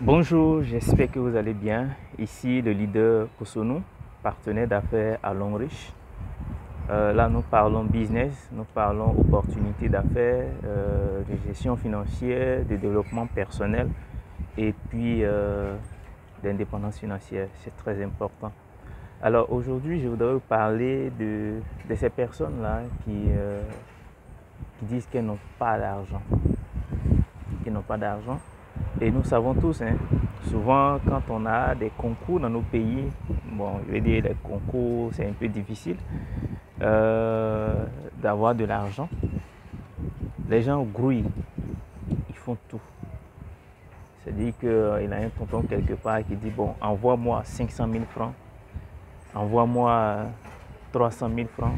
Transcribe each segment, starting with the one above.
Bonjour, j'espère que vous allez bien. Ici le leader Kosonou, partenaire d'affaires à Longrich. Là, nous parlons business, nous parlons opportunités d'affaires, de gestion financière, de développement personnel et puis d'indépendance financière. C'est très important. Alors aujourd'hui, je voudrais vous parler de ces personnes-là qui disent qu'elles n'ont pas d'argent. Qui n'ont pas d'argent. Et nous savons tous, souvent quand on a des concours dans nos pays, bon, je vais dire les concours, c'est un peu difficile d'avoir de l'argent. Les gens grouillent, ils font tout. C'est-à-dire qu'il y a un tonton quelque part qui dit, bon, envoie-moi 500 000 francs, envoie-moi 300 000 francs,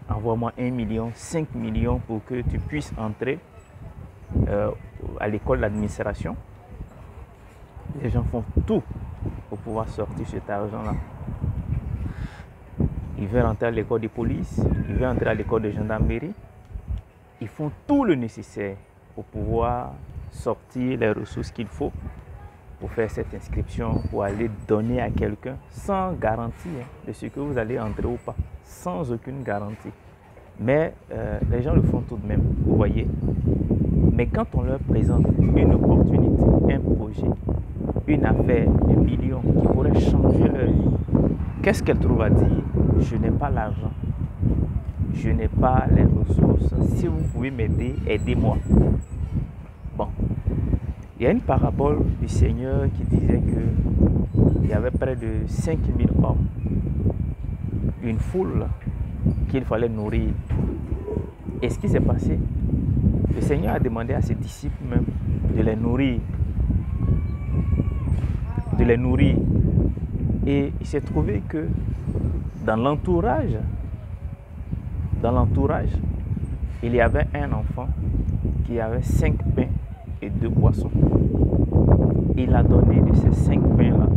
envoie-moi 1 million, 5 millions pour que tu puisses entrer à l'école d'administration. Les gens font tout pour pouvoir sortir cet argent-là. Ils veulent entrer à l'école de police, ils veulent entrer à l'école de gendarmerie. Ils font tout le nécessaire pour pouvoir sortir les ressources qu'il faut pour faire cette inscription, pour aller donner à quelqu'un sans garantie de ce que vous allez entrer ou pas, sans aucune garantie. Mais les gens le font tout de même, vous voyez. Mais quand on leur présente une opportunité, un projet, une affaire, un million qui pourrait changer leur vie, qu'est-ce qu'elle trouve à dire? Je n'ai pas l'argent, je n'ai pas les ressources. Si vous pouvez m'aider, aidez-moi. Bon, il y a une parabole du Seigneur qui disait qu'il y avait près de 5000 hommes, une foule qu'il fallait nourrir. Et ce qui s'est passé, le Seigneur a demandé à ses disciples même de les nourrir. Et il s'est trouvé que dans l'entourage, il y avait un enfant qui avait 5 pains et 2 poissons. Il a donné de ces 5 pains-là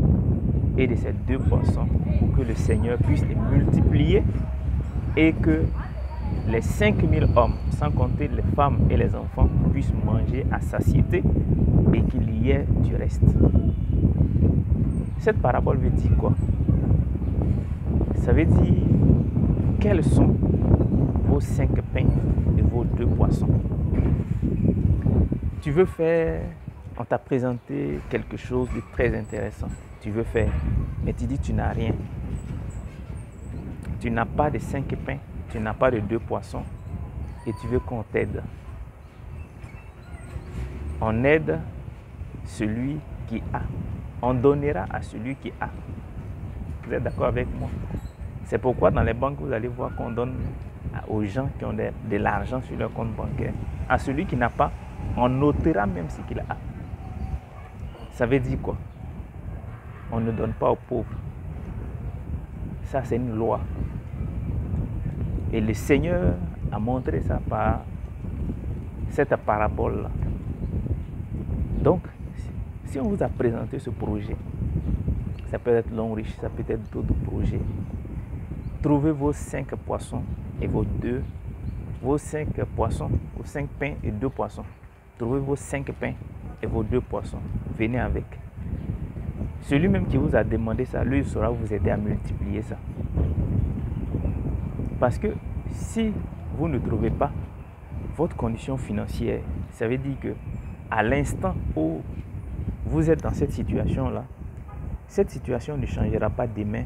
et de ces 2 poissons pour que le Seigneur puisse les multiplier et que les 5000 hommes, sans compter les femmes et les enfants, puissent manger à satiété et qu'il y ait du reste. Cette parabole veut dire quoi? Ça veut dire quels sont vos 5 pains et vos 2 poissons. Tu veux faire, on t'a présenté quelque chose de très intéressant. Tu veux faire, mais tu dis tu n'as rien. Tu n'as pas de 5 pains, tu n'as pas de 2 poissons et tu veux qu'on t'aide. On aide celui qui a. On donnera à celui qui a. Vous êtes d'accord avec moi? C'est pourquoi dans les banques, vous allez voir qu'on donne aux gens qui ont de l'argent sur leur compte bancaire. À celui qui n'a pas, on notera même ce qu'il a. Ça veut dire quoi? On ne donne pas aux pauvres. Ça, c'est une loi. Et le Seigneur a montré ça par cette parabole-là. Donc, si on vous a présenté ce projet, ça peut être Longrich, ça peut être d'autres projets. Trouvez vos 5 poissons et vos 5 poissons, vos 5 pains et 2 poissons. Trouvez vos 5 pains et vos 2 poissons. Venez avec. Celui même qui vous a demandé ça, lui, il saura vous aider à multiplier ça. Parce que si vous ne trouvez pas votre condition financière, ça veut dire que à l'instant où vous êtes dans cette situation-là, cette situation ne changera pas demain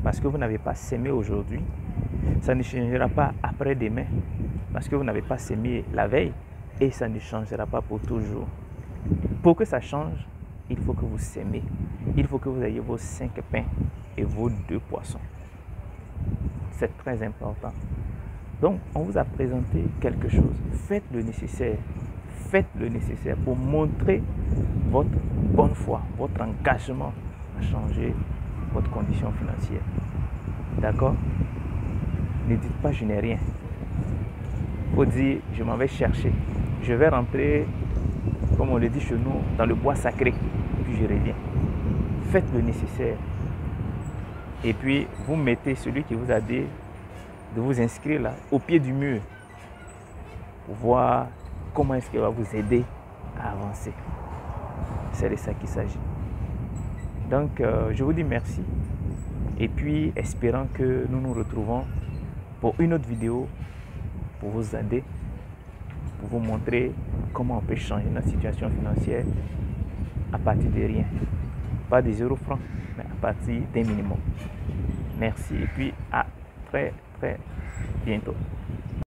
parce que vous n'avez pas sémé aujourd'hui. Ça ne changera pas après-demain parce que vous n'avez pas sémé la veille et ça ne changera pas pour toujours. Pour que ça change, il faut que vous sémez. Il faut que vous ayez vos 5 pains et vos 2 poissons. C'est très important. Donc, on vous a présenté quelque chose. Faites le nécessaire. Faites le nécessaire pour montrer votre bonne foi, votre engagement à changer votre condition financière. D'accord? Ne dites pas je n'ai rien. Il faut dire je m'en vais chercher. Je vais rentrer, comme on le dit chez nous, dans le bois sacré. Puis je reviens. Faites le nécessaire. Et puis vous mettez celui qui vous a dit de vous inscrire là, au pied du mur, pour voir comment est-ce qu'il va vous aider à avancer. C'est de ça qu'il s'agit. Donc, je vous dis merci. Et puis, espérant que nous nous retrouvons pour une autre vidéo pour vous aider, pour vous montrer comment on peut changer notre situation financière à partir de rien. Pas des 0 francs, mais à partir d'un minimum. Merci et puis à très bientôt.